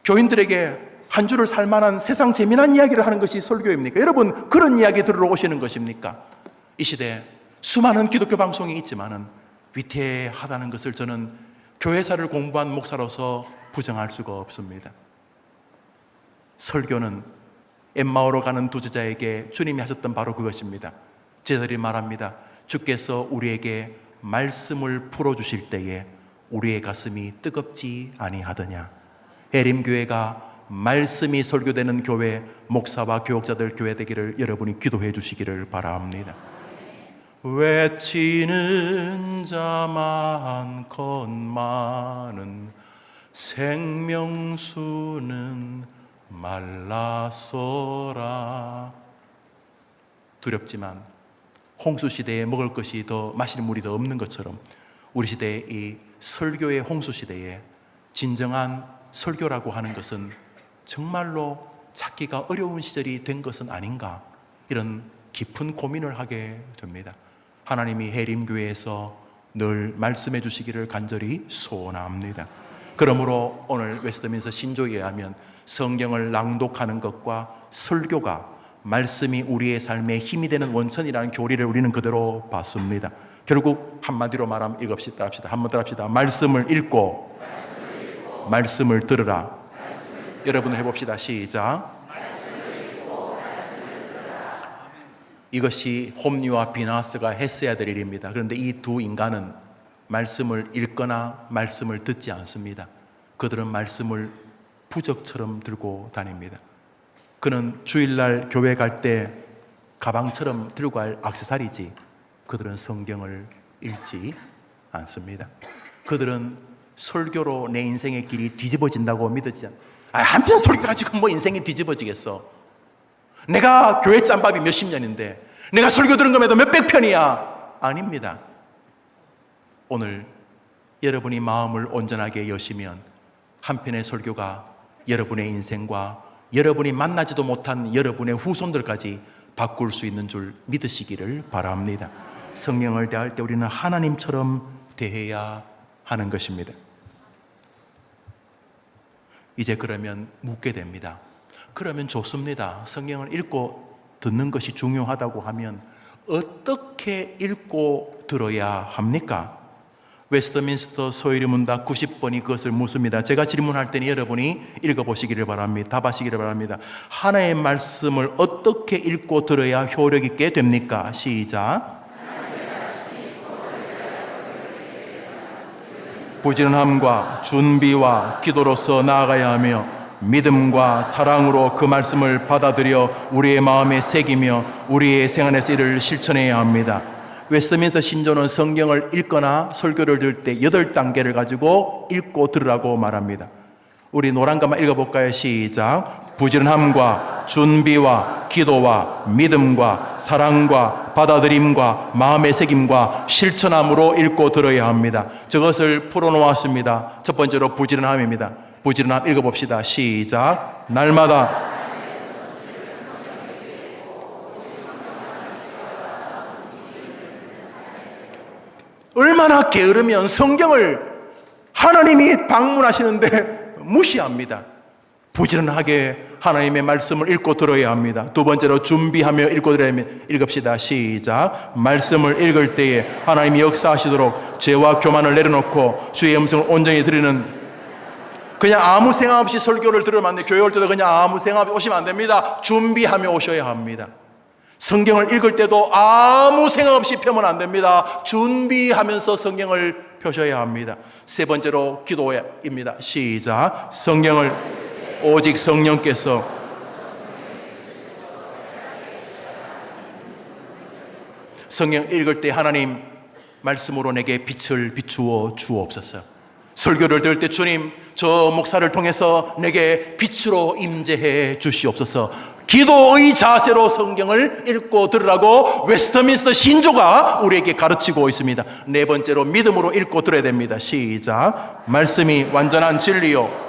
교인들에게 한 주를 살만한 세상 재미난 이야기를 하는 것이 설교입니까? 여러분, 그런 이야기 들으러 오시는 것입니까? 이 시대에 수많은 기독교 방송이 있지만은 위태하다는 것을 저는 교회사를 공부한 목사로서 부정할 수가 없습니다. 설교는 엠마오로 가는 두 제자에게 주님이 하셨던 바로 그것입니다. 제자들이 말합니다. 주께서 우리에게 말씀을 풀어주실 때에 우리의 가슴이 뜨겁지 아니하더냐. 해림교회가 말씀이 설교되는 교회, 목사와 교역자들 교회 되기를 여러분이 기도해 주시기를 바랍니다. 외치는 자 많건만은 생명수는 말라서라. 두렵지만 홍수시대에 먹을 것이 더 마실 물이 더 없는 것처럼 우리 시대의 이 설교의 홍수시대에 진정한 설교라고 하는 것은 정말로 찾기가 어려운 시절이 된 것은 아닌가, 이런 깊은 고민을 하게 됩니다. 하나님이 해림교회에서 늘 말씀해 주시기를 간절히 소원합니다. 그러므로 오늘 웨스트민스터 신조에 의하면 성경을 낭독하는 것과 설교가 말씀이 우리의 삶에 힘이 되는 원천이라는 교리를 우리는 그대로 봤습니다. 결국 한마디로 말하면 이겁시다 합시다. 한번 더 합시다. 말씀을 읽고 말씀을 들으라. 여러분 해봅시다. 시작. 이것이 홈리와 비나스가 했어야 될 일입니다. 그런데 이 두 인간은 말씀을 읽거나 말씀을 듣지 않습니다. 그들은 말씀을 부적처럼 들고 다닙니다. 그는 주일날 교회 갈 때 가방처럼 들고 갈 액세서리지 그들은 성경을 읽지 않습니다. 그들은 설교로 내 인생의 길이 뒤집어진다고 믿지 않습니다. 한편 설교 가지고 뭐 인생이 뒤집어지겠어. 내가 교회 짬밥이 몇십 년인데 내가 설교 들은 것에도 몇백 편이야. 아닙니다. 오늘 여러분이 마음을 온전하게 여시면 한편의 설교가 여러분의 인생과 여러분이 만나지도 못한 여러분의 후손들까지 바꿀 수 있는 줄 믿으시기를 바랍니다. 성령을 대할 때 우리는 하나님처럼 대해야 하는 것입니다. 이제 그러면 묻게 됩니다. 그러면 좋습니다. 성경을 읽고 듣는 것이 중요하다고 하면 어떻게 읽고 들어야 합니까? 웨스트민스터 소유리 문답 90번이 그것을 묻습니다. 제가 질문할 때는 여러분이 읽어보시기를 바랍니다. 답하시기를 바랍니다. 하나의 말씀을 어떻게 읽고 들어야 효력 있게 됩니까? 시작. 부지런함과 준비와 기도로서 나아가야 하며 믿음과 사랑으로 그 말씀을 받아들여 우리의 마음에 새기며 우리의 생활에서 이를 실천해야 합니다. 웨스트민스터 신조는 성경을 읽거나 설교를 들을 때 8단계를 가지고 읽고 들으라고 말합니다. 우리 노란가만 읽어볼까요? 시작. 부지런함과 준비와 기도와 믿음과 사랑과 받아들임과 마음의 새김과 실천함으로 읽고 들어야 합니다. 저것을 풀어놓았습니다. 첫 번째로 부지런함입니다. 부지런함 읽어봅시다. 시작. 날마다 얼마나 게으르면 성경을 하나님이 방문하시는데 무시합니다. 부지런하게 하나님의 말씀을 읽고 들어야 합니다. 두 번째로 준비하며 읽고 들어야 합니다. 읽읍시다. 시작. 말씀을 읽을 때에 하나님이 역사하시도록 죄와 교만을 내려놓고 주의 음성을 온전히 들으는, 그냥 아무 생각 없이 설교를 들으면 안 돼요. 교회 올 때도 그냥 아무 생각 없이 오시면 안 됩니다. 준비하며 오셔야 합니다. 성경을 읽을 때도 아무 생각 없이 펴면 안 됩니다. 준비하면서 성경을 펴셔야 합니다. 세 번째로 기도입니다. 시작. 성경을 오직 성령께서 성경 읽을 때 하나님 말씀으로 내게 빛을 비추어 주옵소서. 설교를 들을 때 주님 저 목사를 통해서 내게 빛으로 임재해 주시옵소서. 기도의 자세로 성경을 읽고 들으라고 웨스트민스터 신조가 우리에게 가르치고 있습니다. 네 번째로 믿음으로 읽고 들어야 됩니다. 시작. 말씀이 완전한 진리요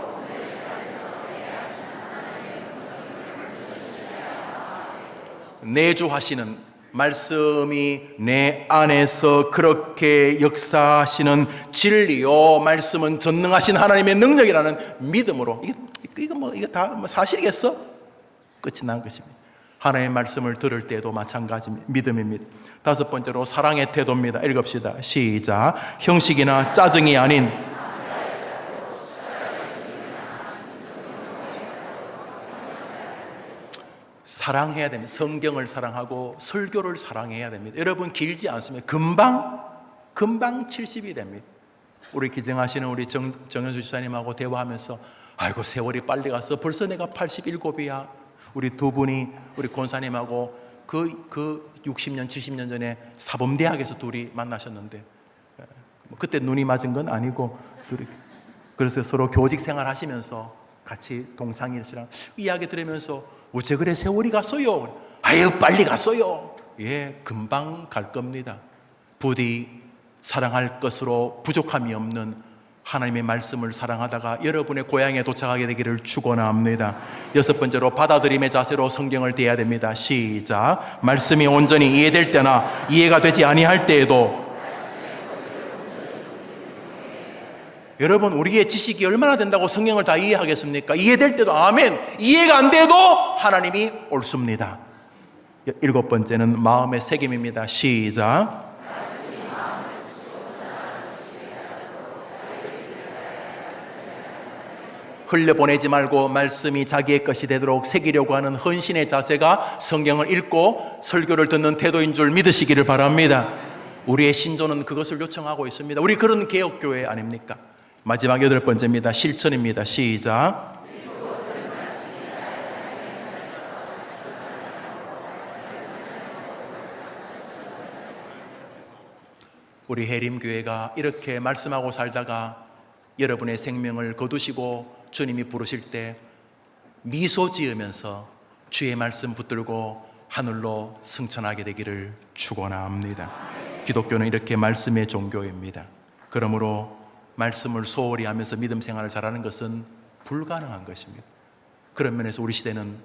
내주하시는, 말씀이 내 안에서 그렇게 역사하시는 진리요, 말씀은 전능하신 하나님의 능력이라는 믿음으로, 이거 다 사실이겠어? 끝이 난 것입니다. 하나님의 말씀을 들을 때도 마찬가지입니다. 믿음입니다. 다섯 번째로 사랑의 태도입니다. 읽읍시다. 시작. 형식이나 짜증이 아닌 사랑해야 됩니다. 성경을 사랑하고 설교를 사랑해야 됩니다. 여러분 길지 않습니다. 금방 70이 됩니다. 우리 기증하시는 우리 정현수 지사님하고 대화하면서 아이고 세월이 빨리 갔어. 벌써 내가 87이야. 우리 두 분이 우리 권사님하고 그 60년 70년 전에 사범대학에서 둘이 만나셨는데 그때 눈이 맞은 건 아니고 둘이 그래서 서로 교직 생활 하시면서 같이 동창이시랑 이야기 들으면서 어째 그래 세월이 갔어요. 아유 빨리 갔어요. 예, 금방 갈 겁니다. 부디 사랑할 것으로 부족함이 없는 하나님의 말씀을 사랑하다가 여러분의 고향에 도착하게 되기를 축원합니다. 여섯 번째로 받아들임의 자세로 성경을 대해야 됩니다. 시작. 말씀이 온전히 이해될 때나 이해가 되지 아니할 때에도, 여러분 우리의 지식이 얼마나 된다고 성경을 다 이해하겠습니까? 이해될 때도 아멘, 이해가 안 돼도 하나님이 옳습니다. 일곱 번째는 마음의 새김입니다. 시작. 흘려보내지 말고 말씀이 자기의 것이 되도록 새기려고 하는 헌신의 자세가 성경을 읽고 설교를 듣는 태도인 줄 믿으시기를 바랍니다. 우리의 신조는 그것을 요청하고 있습니다. 우리 그런 개혁교회 아닙니까? 마지막 여덟 번째입니다. 실천입니다. 시작. 우리 해림교회가 이렇게 말씀하고 살다가 여러분의 생명을 거두시고 주님이 부르실 때 미소 지으면서 주의 말씀 붙들고 하늘로 승천하게 되기를 축원합니다. 기독교는 이렇게 말씀의 종교입니다. 그러므로 말씀을 소홀히 하면서 믿음 생활을 잘하는 것은 불가능한 것입니다. 그런 면에서 우리 시대는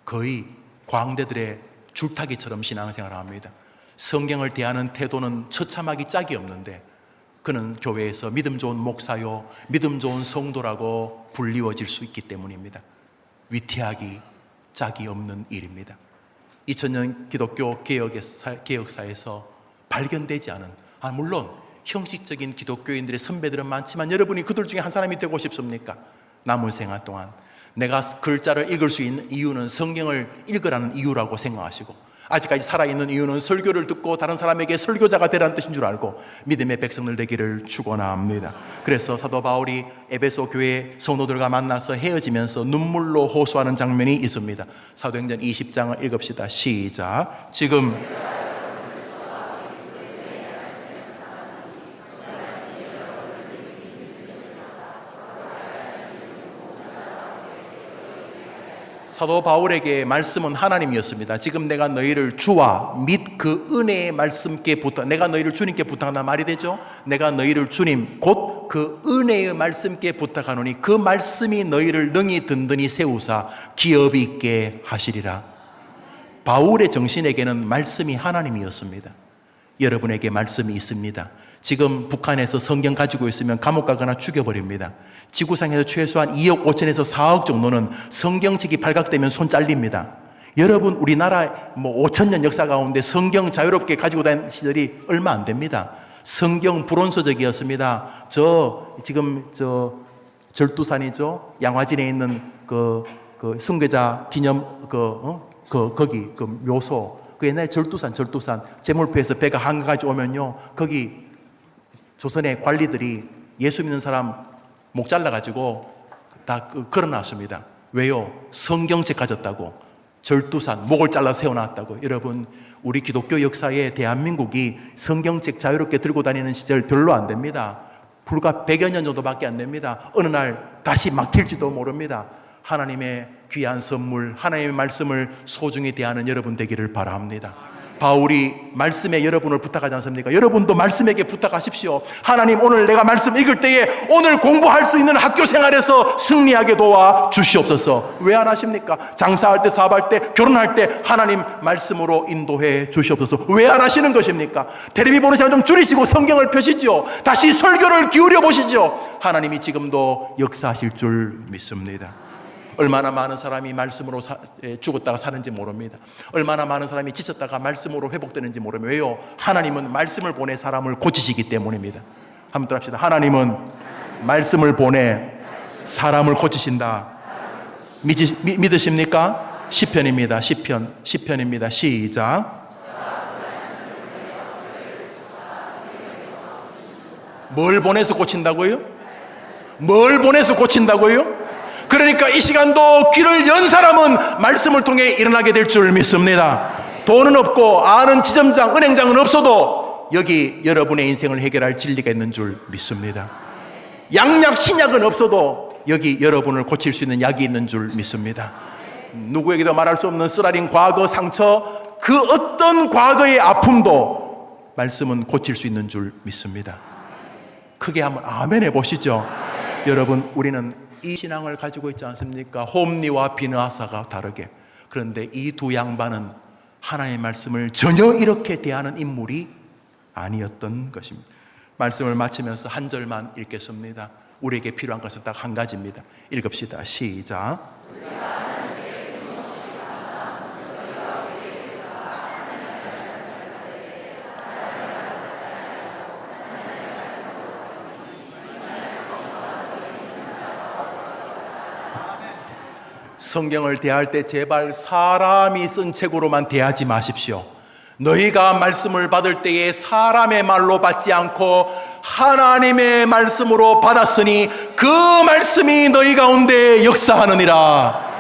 거의 광대들의 줄타기처럼 신앙생활을 합니다. 성경을 대하는 태도는 처참하기 짝이 없는데 그는 교회에서 믿음 좋은 목사요, 믿음 좋은 성도라고 불리워질 수 있기 때문입니다. 위태하기 짝이 없는 일입니다. 2000년 기독교 개혁사에서 발견되지 않은, 물론 형식적인 기독교인들의 선배들은 많지만 여러분이 그들 중에 한 사람이 되고 싶습니까? 남은 생활 동안 내가 글자를 읽을 수 있는 이유는 성경을 읽으라는 이유라고 생각하시고, 아직까지 살아있는 이유는 설교를 듣고 다른 사람에게 설교자가 되라는 뜻인 줄 알고 믿음의 백성들 되기를 축원합니다. 그래서 사도 바울이 에베소 교회 성도들과 만나서 헤어지면서 눈물로 호소하는 장면이 있습니다. 사도행전 20장을 읽읍시다. 시작. 지금 사도 바울에게 말씀은 하나님이었습니다. 지금 내가 너희를 주와 및 그 은혜의 말씀께 내가 너희를 주님께 부탁한다 말이 되죠. 내가 너희를 주님 곧 그 은혜의 말씀께 부탁하노니 그 말씀이 너희를 능히 든든히 세우사 기업이 있게 하시리라. 바울의 정신에게는 말씀이 하나님이었습니다. 여러분에게 말씀이 있습니다. 지금 북한에서 성경 가지고 있으면 감옥 가거나 죽여버립니다. 지구상에서 최소한 2억 5천에서 4억 정도는 성경책이 발각되면 손 잘립니다. 여러분, 우리나라 5천년 역사 가운데 성경 자유롭게 가지고 다니는 시절이 얼마 안 됩니다. 성경 불온서적이었습니다. 지금 절두산이죠. 양화진에 있는 그 순교자 기념 거기 묘소. 그 옛날에 절두산 제물표에서 배가 한가까지 오면요, 거기 조선의 관리들이 예수 믿는 사람 목 잘라가지고 다 걸어놨습니다. 왜요? 성경책 가졌다고. 절두산 목을 잘라 세워놨다고. 여러분, 우리 기독교 역사에 대한민국이 성경책 자유롭게 들고 다니는 시절 별로 안 됩니다. 불과 100여 년 정도밖에 안 됩니다. 어느 날 다시 막힐지도 모릅니다. 하나님의 귀한 선물, 하나님의 말씀을 소중히 대하는 여러분 되기를 바랍니다. 바울이 말씀에 여러분을 부탁하지 않습니까? 여러분도 말씀에게 부탁하십시오. 하나님, 오늘 내가 말씀 읽을 때에 오늘 공부할 수 있는 학교 생활에서 승리하게 도와 주시옵소서. 왜 안 하십니까? 장사할 때, 사업할 때, 결혼할 때 하나님 말씀으로 인도해 주시옵소서. 왜 안 하시는 것입니까? 텔레비 보는 시간 좀 줄이시고 성경을 펴시죠. 다시 설교를 기울여 보시죠. 하나님이 지금도 역사하실 줄 믿습니다. 얼마나 많은 사람이 말씀으로 죽었다가 사는지 모릅니다. 얼마나 많은 사람이 지쳤다가 말씀으로 회복되는지 모릅니다. 왜요? 하나님은 말씀을 보내 사람을 고치시기 때문입니다. 한번 더 합시다. 하나님은 말씀을 보내 사람을 고치신다. 믿으십니까? 시편입니다. 시편입니다. 시작. 뭘 보내서 고친다고요? 뭘 보내서 고친다고요? 그러니까 이 시간도 귀를 연 사람은 말씀을 통해 일어나게 될 줄 믿습니다. 돈은 없고 아는 지점장, 은행장은 없어도 여기 여러분의 인생을 해결할 진리가 있는 줄 믿습니다. 양약, 신약은 없어도 여기 여러분을 고칠 수 있는 약이 있는 줄 믿습니다. 누구에게도 말할 수 없는 쓰라린 과거 상처, 그 어떤 과거의 아픔도 말씀은 고칠 수 있는 줄 믿습니다. 크게 한번 아멘 해보시죠. 여러분, 우리는 이 신앙을 가지고 있지 않습니까? 홈리와 비느하사가 다르게. 그런데 이 두 양반은 하나님의 말씀을 전혀 이렇게 대하는 인물이 아니었던 것입니다. 말씀을 마치면서 한 절만 읽겠습니다. 우리에게 필요한 것은 딱 한 가지입니다. 읽읍시다. 시작. 성경을 대할 때 제발 사람이 쓴 책으로만 대하지 마십시오. 너희가 말씀을 받을 때에 사람의 말로 받지 않고 하나님의 말씀으로 받았으니 그 말씀이 너희 가운데 역사하느니라.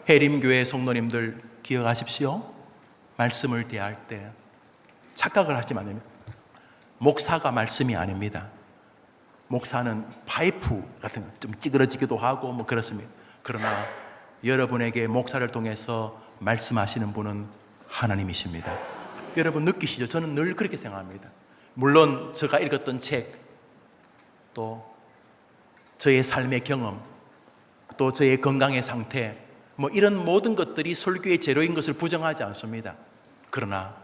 해림교회 성도님들 기억하십시오. 말씀을 대할 때 착각을 하지 마십시오. 목사가 말씀이 아닙니다. 목사는 파이프 같은 거 좀 찌그러지기도 하고 뭐 그렇습니다. 그러나 여러분에게 목사를 통해서 말씀하시는 분은 하나님이십니다. 여러분 느끼시죠? 저는 늘 그렇게 생각합니다. 물론 제가 읽었던 책, 또 저의 삶의 경험, 또 저의 건강의 상태, 뭐 이런 모든 것들이 설교의 재료인 것을 부정하지 않습니다. 그러나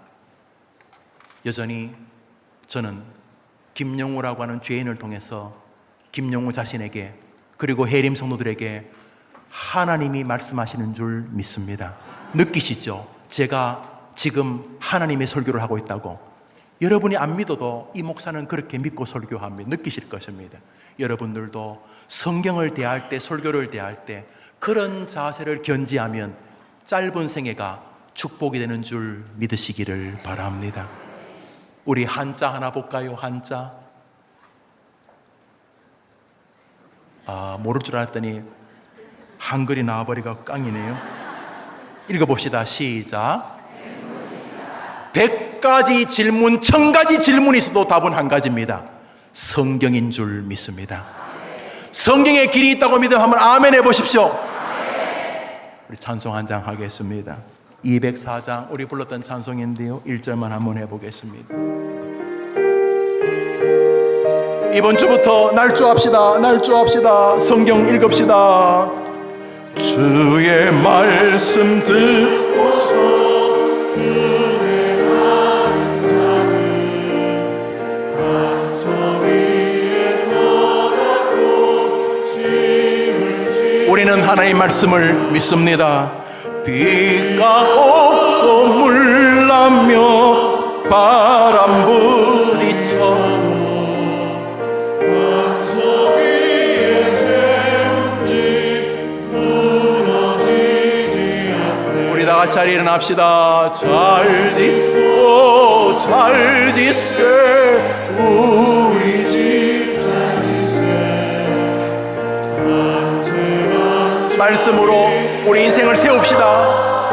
여전히 저는 김용우라고 하는 죄인을 통해서 김용우 자신에게, 그리고 해림 성도들에게 하나님이 말씀하시는 줄 믿습니다. 느끼시죠? 제가 지금 하나님의 설교를 하고 있다고. 여러분이 안 믿어도 이 목사는 그렇게 믿고 설교합니다. 느끼실 것입니다. 여러분들도 성경을 대할 때, 설교를 대할 때 그런 자세를 견지하면 짧은 생애가 축복이 되는 줄 믿으시기를 바랍니다. 우리 한자 하나 볼까요? 한자. 모를 줄 알았더니 한글이 나와버리고 깡이네요. 읽어봅시다. 시작. 100가지 질문, 1000가지 질문이 있어도 답은 한 가지입니다. 성경인 줄 믿습니다. 성경에 길이 있다고 믿으면 한번 아멘 해보십시오. 우리 찬송 한 장 하겠습니다. 204장 우리 불렀던 찬송인데요, 1절만 한번 해보겠습니다. 이번 주부터 날조합시다. 성경 읽읍시다. 주의 말씀 듣고서 주의 말씀을 각서 위에 펴라고 우리는 하나님의 말씀을 믿습니다. 비가 오고 물 나며 바람 부딪혀 우리 다 같이 자리에 일어납시다. 잘 짓고 잘 짓세 우리 집 잘 짓세. 말씀으로 우리 인생을 세웁시다.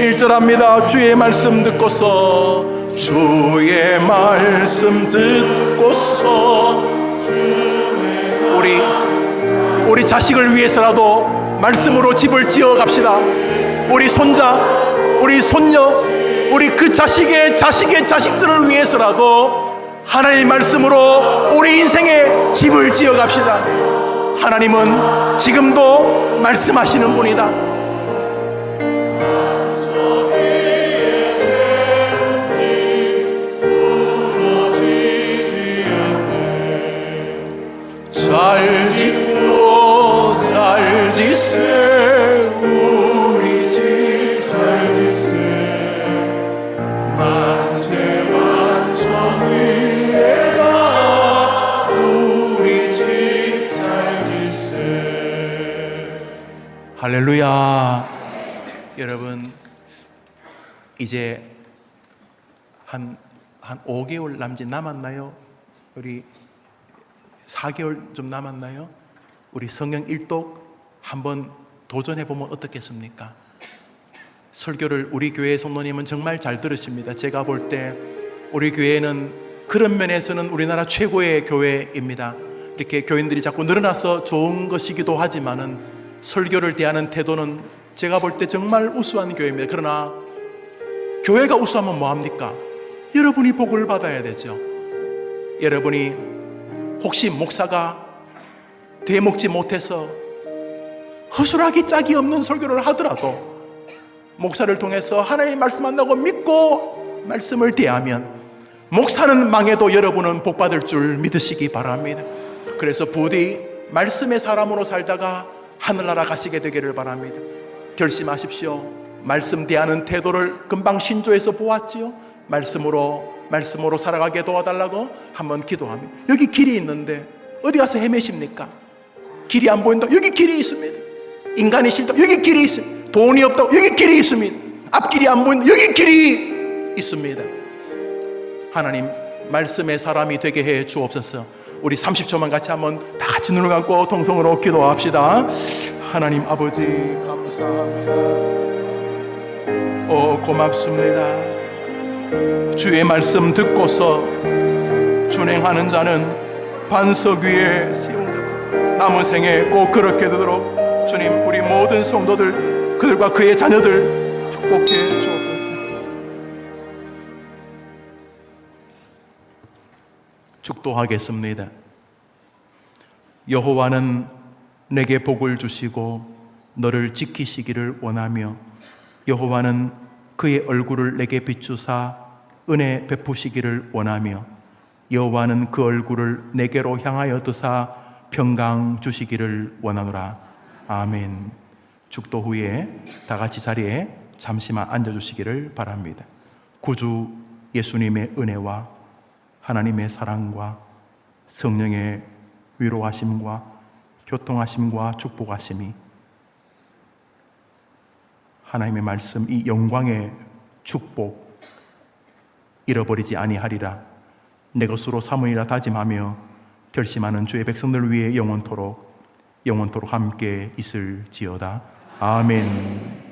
1절합니다. 주의 말씀 듣고서 주의 말씀 듣고서 우리 자식을 위해서라도 말씀으로 집을 지어 갑시다. 우리 손자, 우리 손녀, 우리 그 자식의 자식들을 위해서라도 하나님의 말씀으로 우리 인생에 집을 지어 갑시다. 하나님은 지금도 말씀하시는 분이다. 잘 짓고 잘 짓세 우리 집 잘 짓세 만세 만성 위에다 우리 집 잘 짓세. 할렐루야. 여러분, 이제 한 5개월 남짓 남았나요? 우리 4개월 좀 남았나요? 우리 성경 일독 한번 도전해보면 어떻겠습니까? 설교를 우리 교회 성도님은 정말 잘 들으십니다. 제가 볼 때 우리 교회는 그런 면에서는 우리나라 최고의 교회입니다. 이렇게 교인들이 자꾸 늘어나서 좋은 것이기도 하지만은 설교를 대하는 태도는 제가 볼 때 정말 우수한 교회입니다. 그러나 교회가 우수하면 뭐합니까? 여러분이 복을 받아야 되죠. 여러분이 혹시 목사가 되먹지 못해서 허술하기 짝이 없는 설교를 하더라도 목사를 통해서 하나님의 말씀 한다고 믿고 말씀을 대하면 목사는 망해도 여러분은 복받을 줄 믿으시기 바랍니다. 그래서 부디 말씀의 사람으로 살다가 하늘나라 가시게 되기를 바랍니다. 결심하십시오. 말씀 대하는 태도를 금방 신조에서 보았지요. 말씀으로 살아가게 도와달라고 한번 기도합니다. 여기 길이 있는데 어디 가서 헤매십니까? 길이 안 보인다? 여기 길이 있습니다. 인간이 싫다? 여기 길이 있습니다. 돈이 없다고? 여기 길이 있습니다. 앞길이 안 보인다? 여기 길이 있습니다. 하나님, 말씀의 사람이 되게 해 주옵소서. 우리 30초만 같이 한번 다 같이 눈을 감고 통성으로 기도합시다. 하나님 아버지 감사합니다. 고맙습니다. 주의 말씀 듣고서 준행하는 자는 반석 위에 세운 남은 생에 꼭 그렇게 되도록 주님, 우리 모든 성도들, 그들과 그의 자녀들 축복해 주옵소서. 축도하겠습니다. 여호와는 내게 복을 주시고 너를 지키시기를 원하며 여호와는 그의 얼굴을 내게 비추사 은혜 베푸시기를 원하며 여호와는 그 얼굴을 내게로 향하여 드사 평강 주시기를 원하노라. 아멘. 축도 후에 다 같이 자리에 잠시만 앉아주시기를 바랍니다. 구주 예수님의 은혜와 하나님의 사랑과 성령의 위로하심과 교통하심과 축복하심이 하나님의 말씀, 이 영광의 축복 잃어버리지 아니하리라. 내 것으로 삼으리라 다짐하며 결심하는 주의 백성들 위해 영원토록 함께 있을지어다. 아멘.